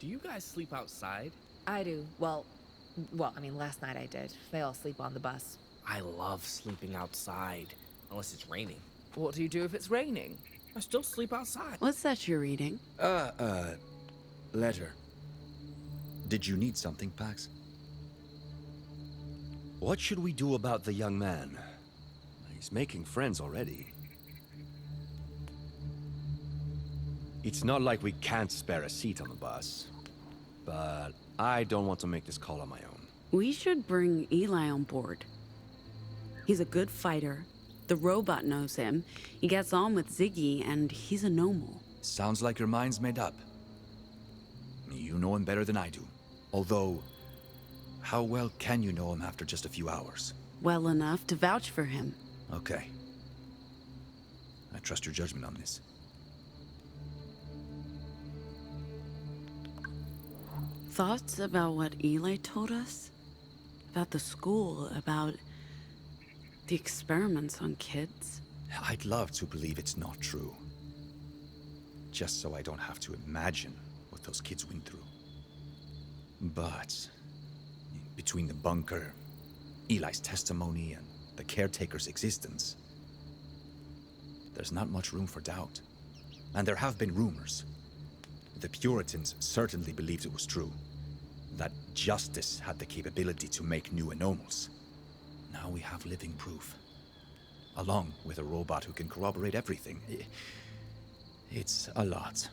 Do you guys sleep outside? I do. I mean, last night I did. They all sleep on the bus. I love sleeping outside, unless it's raining. What do you do if it's raining? I still sleep outside. What's that you're reading? Letter. Did you need something, Pax? What should we do about the young man? He's making friends already. It's not like we can't spare a seat on the bus. But I don't want to make this call on my own. We should bring Eli on board. He's a good fighter. The robot knows him. He gets on with Ziggy, and he's a normal. Sounds like your mind's made up. You know him better than I do. Although, how well can you know him after just a few hours? Well enough to vouch for him. Okay. I trust your judgment on this. Thoughts about what Eli told us? About the school, about the experiments on kids? I'd love to believe it's not true. Just so I don't have to imagine what those kids went through. But between the bunker, Eli's testimony, and the caretaker's existence, there's not much room for doubt. And there have been rumors. The Puritans certainly believed it was true. That justice had the capability to make new anomals. Now we have living proof. Along with a robot who can corroborate everything. It's a lot.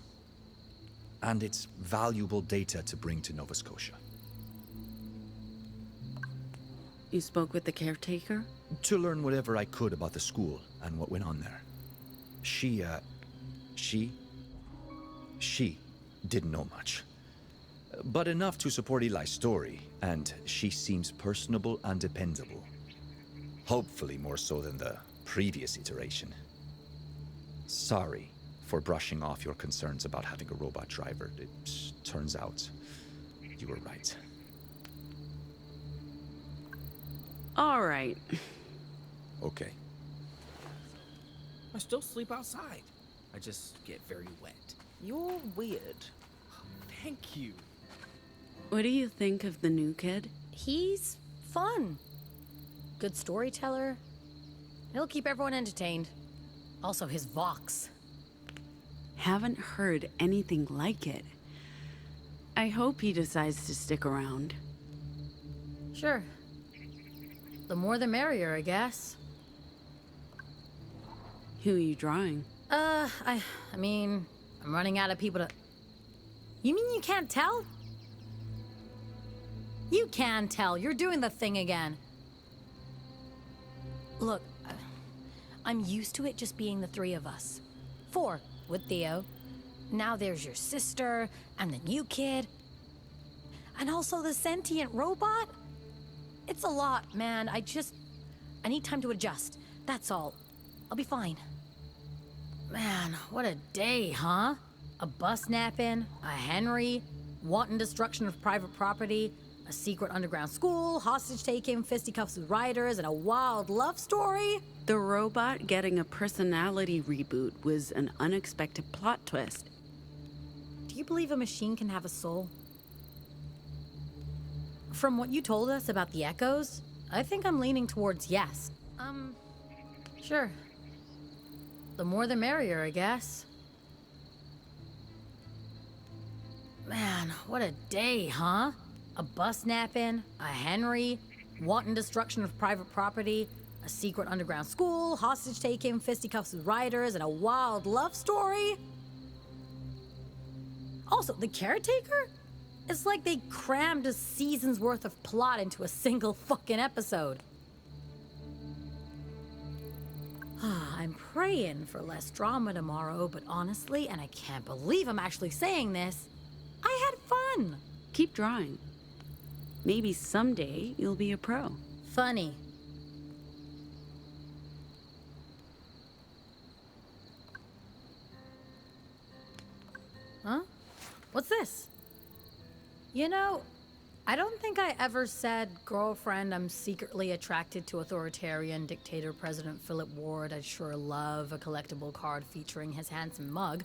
And it's valuable data to bring to Nova Scotia. You spoke with the caretaker? To learn whatever I could about the school and what went on there. She didn't know much. But enough to support Eli's story, and she seems personable and dependable. Hopefully more so than the previous iteration. Sorry for brushing off your concerns about having a robot driver. It turns out you were right. All right. Okay. I still sleep outside. I just get very wet. You're weird. Thank you. What do you think of the new kid? He's fun. Good storyteller. He'll keep everyone entertained. Also, his Vox. Haven't heard anything like it. I hope he decides to stick around. Sure. The more the merrier, I guess. Who are you drawing? I mean, I'm running out of people to... You mean you can't tell? You can tell. You're doing the thing again. Look, I'm used to it just being the three of us. 4, with Theo. Now there's your sister, and the new kid. And also the sentient robot. It's a lot, man. I need time to adjust. That's all. I'll be fine. Man, what a day, huh? A bus napping, a Henry, wanton destruction of private property, a secret underground school, hostage taking, fisticuffs with riders, and a wild love story? The robot getting a personality reboot was an unexpected plot twist. Do you believe a machine can have a soul? From what you told us about the echoes, I think I'm leaning towards yes. Sure. The more the merrier, I guess. Man, what a day, huh? A bus napping, a Henry, wanton destruction of private property, a secret underground school, hostage taking, fisticuffs with riders, and a wild love story? Also, the caretaker? It's like they crammed a season's worth of plot into a single fucking episode. I'm praying for less drama tomorrow, but honestly, and I can't believe I'm actually saying this, I had fun. Keep drawing. Maybe someday you'll be a pro. Funny. Huh? What's this? You know, I don't think I ever said, girlfriend, I'm secretly attracted to authoritarian dictator President Philip Ward. I'd sure love a collectible card featuring his handsome mug.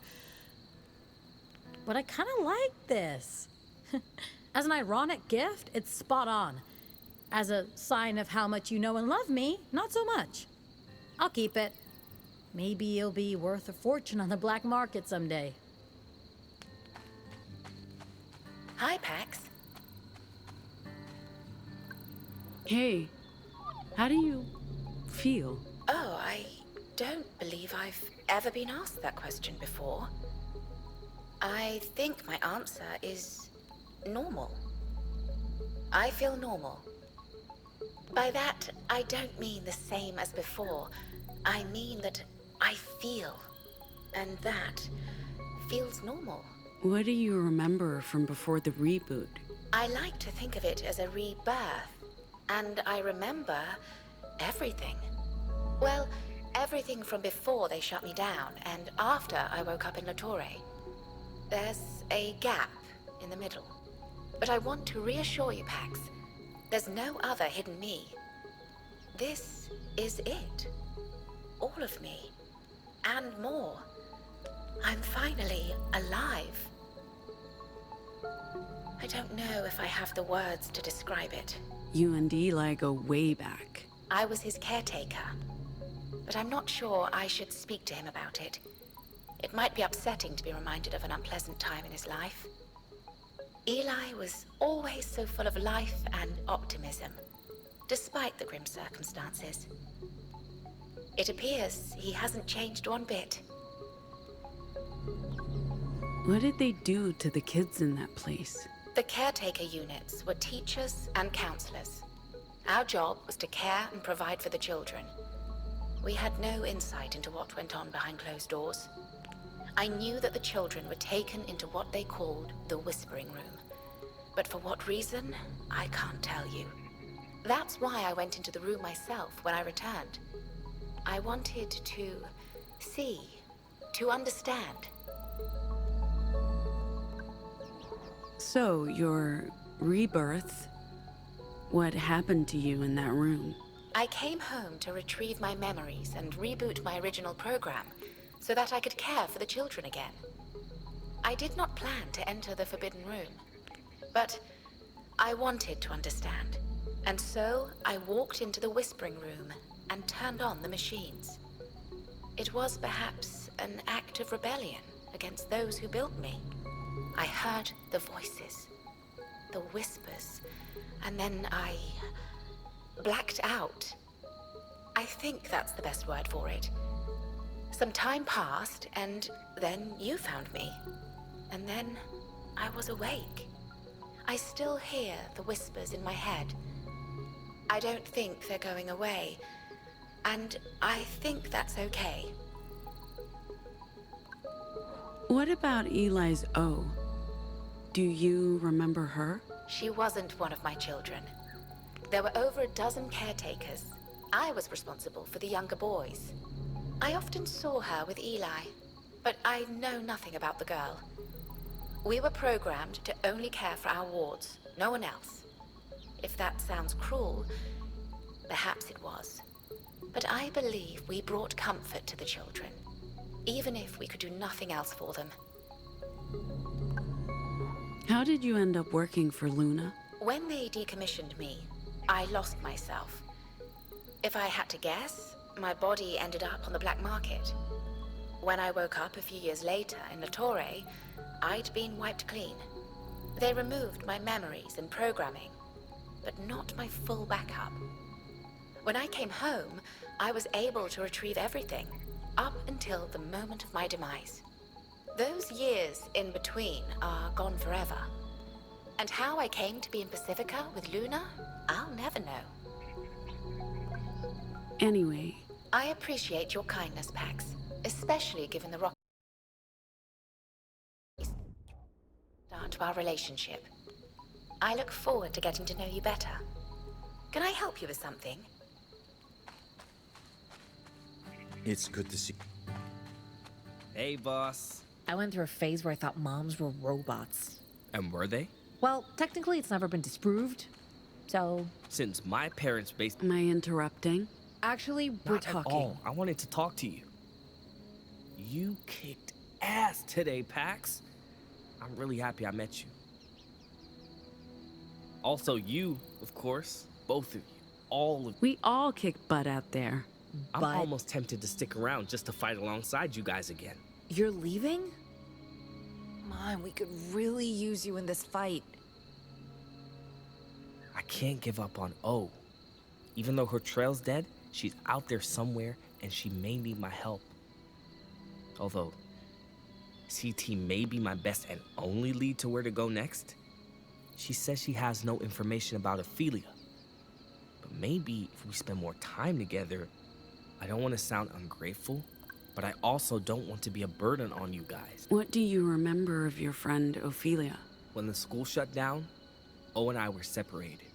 But I kind of like this. As an ironic gift, it's spot on. As a sign of how much you know and love me, not so much. I'll keep it. Maybe it'll be worth a fortune on the black market someday. Hi, Pax. Hey, how do you feel? Oh, I don't believe I've ever been asked that question before. I think my answer is normal. I feel normal. By that, I don't mean the same as before. I mean that I feel. And that feels normal. What do you remember from before the reboot? I like to think of it as a rebirth. And I remember everything. Well, everything from before they shut me down and after I woke up in La Torre. There's a gap in the middle. But I want to reassure you, Pax, there's no other hidden me. This is it. All of me. And more. I'm finally alive. I don't know if I have the words to describe it. You and Eli go way back. I was his caretaker. But I'm not sure I should speak to him about it. It might be upsetting to be reminded of an unpleasant time in his life. Eli was always so full of life and optimism, despite the grim circumstances. It appears he hasn't changed one bit. What did they do to the kids in that place? The caretaker units were teachers and counselors. Our job was to care and provide for the children. We had no insight into what went on behind closed doors. I knew that the children were taken into what they called the Whispering Room. But for what reason, I can't tell you. That's why I went into the room myself when I returned. I wanted to see, to understand. So, your rebirth, what happened to you in that room? I came home to retrieve my memories and reboot my original program so that I could care for the children again. I did not plan to enter the Forbidden Room, but I wanted to understand. And so I walked into the Whispering Room and turned on the machines. It was perhaps an act of rebellion against those who built me. I heard the voices, the whispers, and then I blacked out. I think that's the best word for it. Some time passed, and then you found me. And then I was awake. I still hear the whispers in my head. I don't think they're going away, and I think that's okay. What about Eli's O? Do you remember her? She wasn't one of my children. There were over a dozen caretakers. I was responsible for the younger boys. I often saw her with Eli, but I know nothing about the girl. We were programmed to only care for our wards, no one else. If that sounds cruel, perhaps it was. But I believe we brought comfort to the children, even if we could do nothing else for them. How did you end up working for Luna? When they decommissioned me, I lost myself. If I had to guess, my body ended up on the black market. When I woke up a few years later in La Torre, I'd been wiped clean. They removed my memories and programming, but not my full backup. When I came home, I was able to retrieve everything, up until the moment of my demise. Those years in between are gone forever. And how I came to be in Pacifica with Luna, I'll never know. Anyway, I appreciate your kindness, Pax, especially given the rocky start to our relationship. I look forward to getting to know you better. Can I help you with something? It's good to see. Hey, boss. I went through a phase where I thought moms were robots. And were they? Well, technically it's never been disproved. So, Since my parents based Am I interrupting? actually, we're not at talking. all. I wanted to talk to you. You kicked ass today, Pax. I'm really happy I met you. Also, you, of course, both of you, all of you. We all kick butt out there. I'm But- almost tempted to stick around just to fight alongside you guys again. You're leaving? Mom, we could really use you in this fight. I can't give up on O. Even though her trail's dead, she's out there somewhere and she may need my help. Although, CT may be my best and only lead to where to go next. She says she has no information about Ophelia. But maybe if we spend more time together, I don't want to sound ungrateful, but I also don't want to be a burden on you guys. What do you remember of your friend Ophelia? When the school shut down, O and I were separated.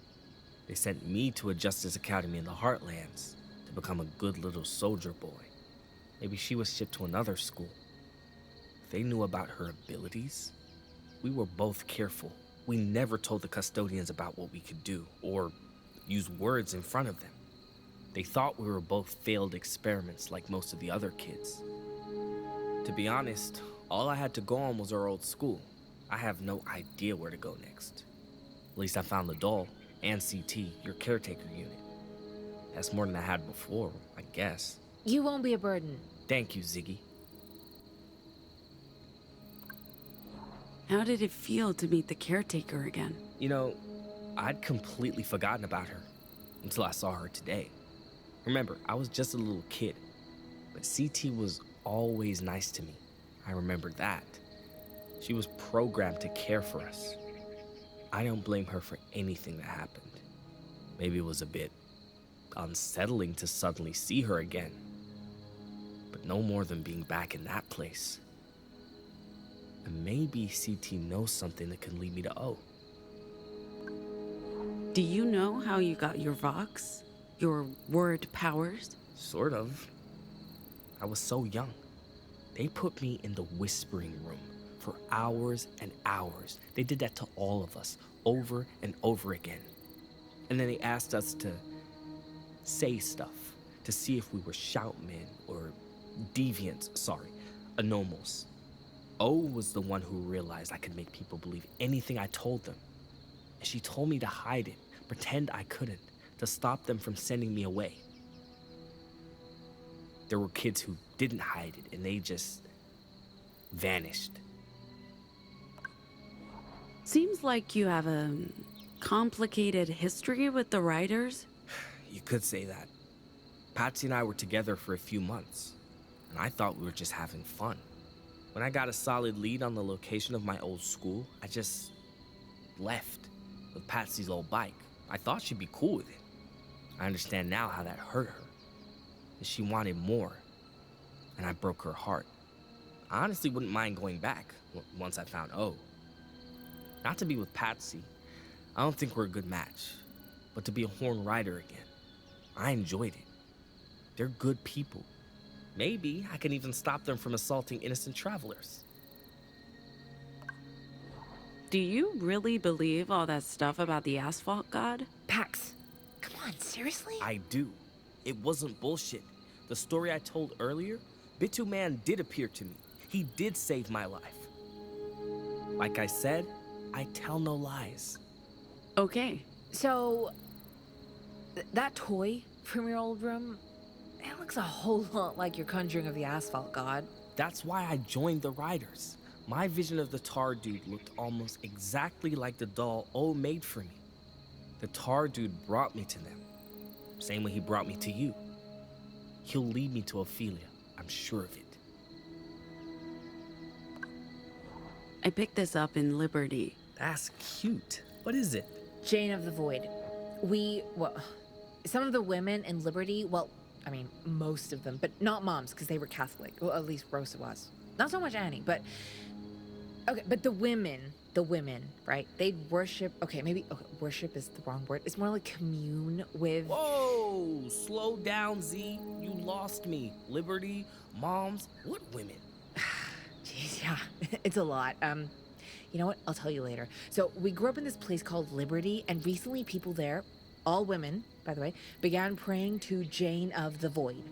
They sent me to a justice academy in the Heartlands to become a good little soldier boy. Maybe she was shipped to another school. If they knew about her abilities, we were both careful. We never told the custodians about what we could do or use words in front of them. They thought we were both failed experiments like most of the other kids. To be honest, all I had to go on was our old school. I have no idea where to go next. At least I found the doll and CT, your caretaker unit. That's more than I had before, I guess. You won't be a burden. Thank you, Ziggy. How did it feel to meet the caretaker again? You know, I'd completely forgotten about her until I saw her today. Remember, I was just a little kid, but CT was always nice to me. I remember that. She was programmed to care for us. I don't blame her for anything that happened. Maybe it was a bit unsettling to suddenly see her again, but no more than being back in that place. And maybe CT knows something that can lead me to O. Do you know how you got your Vox? Your word powers? Sort of. I was so young. They put me in the whispering room for hours and hours. They did that to all of us, over and over again. And then they asked us to say stuff, to see if we were shoutmen or anomals. O was the one who realized I could make people believe anything I told them. And she told me to hide it, pretend I couldn't, to stop them from sending me away. There were kids who didn't hide it and they just vanished. Seems like you have a complicated history with the writers. You could say that. Patsy and I were together for a few months, and I thought we were just having fun. When I got a solid lead on the location of my old school, I just left with Patsy's old bike. I thought she'd be cool with it. I understand now how that hurt her. That she wanted more, and I broke her heart. I honestly wouldn't mind going back once I found O. Not to be with Patsy. I don't think we're a good match. But to be a Horn Rider again, I enjoyed it. They're good people. Maybe I can even stop them from assaulting innocent travelers. Do you really believe all that stuff about the asphalt god? Pax, come on, seriously? I do. It wasn't bullshit. The story I told earlier, Bitu Man did appear to me. He did save my life. Like I said, I tell no lies. Okay. So, that toy from your old room, it looks a whole lot like your conjuring of the asphalt god. That's why I joined the Riders. My vision of the Tar Dude looked almost exactly like the doll O made for me. The Tar Dude brought me to them. Same way he brought me to you. He'll lead me to Ophelia. I'm sure of it. I picked this up in Liberty. That's cute. What is it? Jane of the Void. Some of the women in Liberty, I mean, most of them, but not moms, because they were Catholic. Well, at least Rosa was. Not so much Annie, but... Okay, but the women, right? They'd worship... worship is the wrong word. It's more like commune with... Whoa! Slow down, Z. You lost me. Liberty, moms, what women? Jeez, yeah, it's a lot. You know what? I'll tell you later. So we grew up in this place called Liberty, and recently people there, all women, by the way, began praying to Jane of the Void.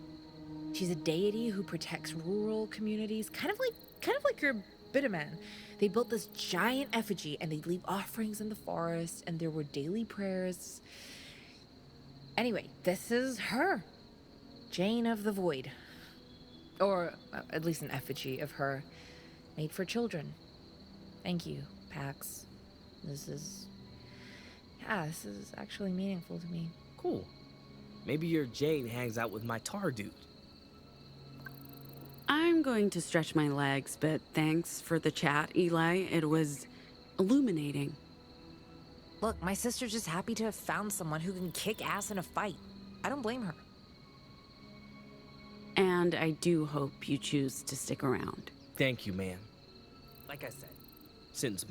She's a deity who protects rural communities, kind of like your Bitterman. They built this giant effigy, and they'd leave offerings in the forest, and there were daily prayers. Anyway, this is her, Jane of the Void. Or at least an effigy of her, made for children. Thank you, Pax. This is actually meaningful to me. Cool. Maybe your Jane hangs out with my tar dude. I'm going to stretch my legs, but thanks for the chat, Eli. It was illuminating. Look, my sister's just happy to have found someone who can kick ass in a fight. I don't blame her. And I do hope you choose to stick around. Thank you, ma'am. Like I said, since